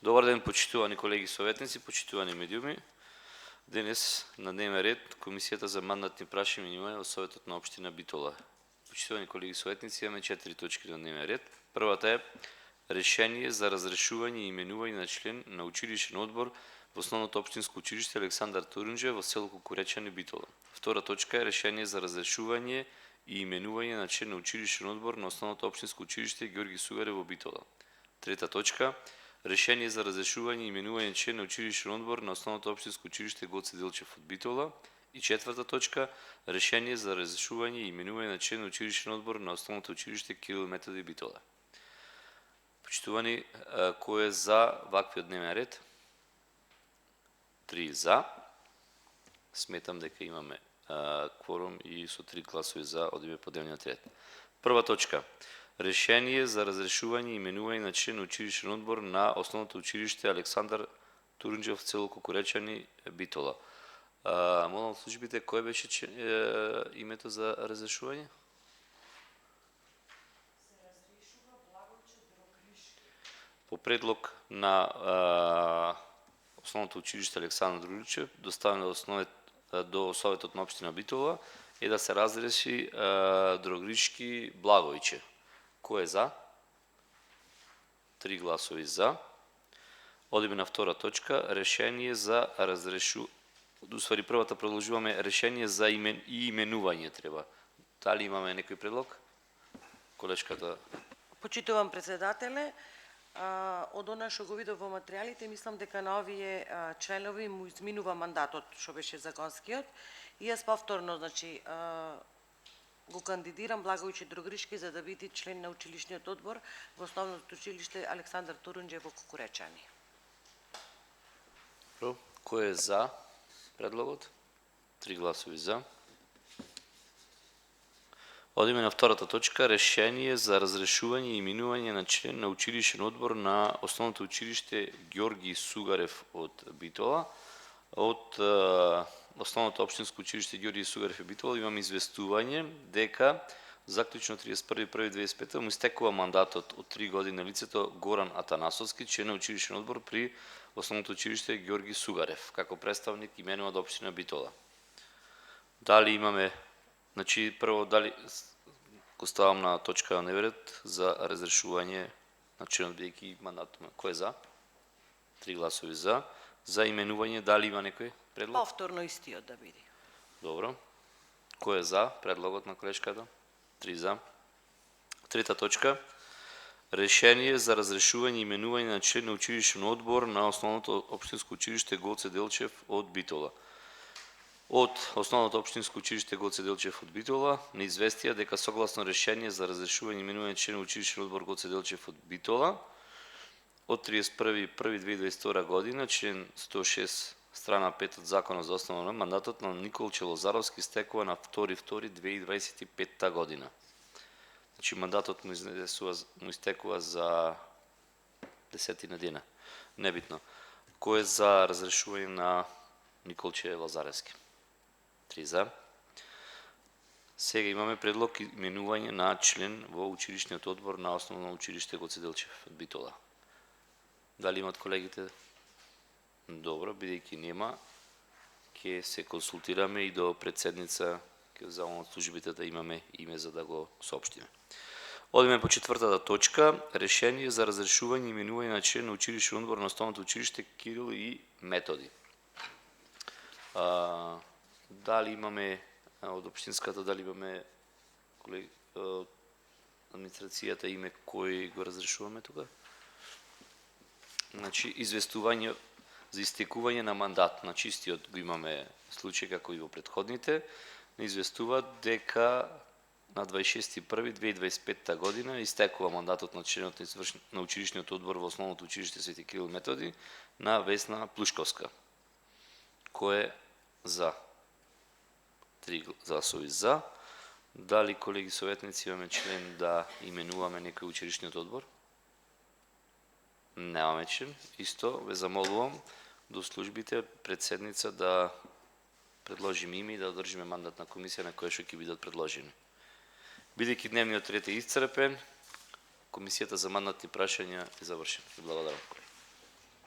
Добар ден, почитувани колеги советници, почитувани медиуми. Денес на дневен ред Комисията за мандатни прашања и именувања во Советот на општина Битола. Почитувани колеги советници, имаме 4 точки на дневен ред. Првата е решение за разрешување и именување на член на училишен одбор во Основното општинско училиште Александар Турунџиев во село Кукуречани, Битола. Втора точка е решение за разрешување и именување на член на училишен одбор на Основното општинско училиште Георги Сугарев во Битола. Трета точка решение за разрешување и именување член на училишен одбор на Основното општинско училиште Гоце Делчев од Битола. И четврта точка решение за разрешување и именување на член на училишен одбор на Основното училиште Кирил Методи Битола. Почитувани, кој е за ваквиот дневен ред? 3 за. Сметам дека имаме кворум и со 3 гласови за одиме по дневниот ред. Прва точка. Решение за разрешување и именување на член на училишен одбор на Основното училиште Александар Турунџиев, село Кукуречани, Битола. Молам службите, кој беше името за разрешување? По предлог на Основното училиште Александар Турунџиев, доставено до Советот на општина Битола, е да се разреши Дрогришки Благојче. Кој е за? 3 гласови за. Одиме на втора точка. Решение за Усвари првата продолжуваме решение за именување треба. Дали имаме некој предлог? Колешката. Почитувам председателе, од она што го видов во материјалите, мислам дека на овие членови му изминува мандатот што беше законскиот и јас повторно, го кандидирам Благојче Дрогришки за да биде член на училишниот одбор во Основното училиште Александар Турунџиев во Кукуречани. Кој е за предлогот? 3 гласови за. Одиме на втората точка. Решение за разрешување и именување на член на училишен одбор на Основното училиште Георги Сугарев од Битола. Од Основното општинско училиште Георги Сугарев од Битола имам известување дека заклучно 31.1.2025 му истекува мандатот од 3 години на лицето Горан Атанасовски, член на училишен одбор при Основното училиште Георги Сугарев, како представник именува од општина Битола. Дали имаме, прво дали го ставам на точка на дневен ред за разрешување на членот бидејќи мандатот. Кој е за? 3 гласови за. За именување дали има некој предлог? Повторно истиот да биде. Добро. Кој е за предлогот на колешката? 3 за. Трета точка. Решение за разрешување и именување на член на училишен одбор на Основното општинско училиште Гоце Делчев од Битола. Од Основното општинско училиште Гоце Делчев од Битола не известија дека согласно решение за разрешување и именување на член на училишен одбор Гоце Делчев од Битола од 31.1.2022 година, член 106 страна 5 од Законот за основно мандатот на Николче Лозаровски стекува на 2.2.2025 година. Мандатот му истекува за 10 дена. Небитно. Кој е за разрешување на Николче Лозаревски? 3 за. Сега имаме предлог именување на член во училишниот одбор на Основно училиште Гоце Делчев од Битола. Дали имат колегите? Добро, бидејќи нема, ќе се консултираме и до председница, ќе замолам од службите да имаме име за да го соопштиме. Одиме по четвртата точка. Решение за разрешување и именување на член на училишен одбор на Основното училиште Кирил и Методи. Дали имаме од општинската, дали имаме колеги од администрацијата име кој го разрешуваме тука? Известување за истекување на мандат. На чистиот го имаме случај како и во предходните. Известува дека на 26.1.2025 година истекува мандатот на членот на училишниот одбор во Основното училиште Свети Кирил Методи на Весна Плушковска. Кој е за? 3 гласови за. Дали колеги советници имаме член да именуваме некој училишниот одбор? Немаме член. Исто ве замолувам до службите председница да предложиме име и да одржиме мандатна комисија на која што ќе бидат предложени. Бидејќи дневниот ред е исцрпен, комисијата за мандатни прашања е завршена. Благодарам.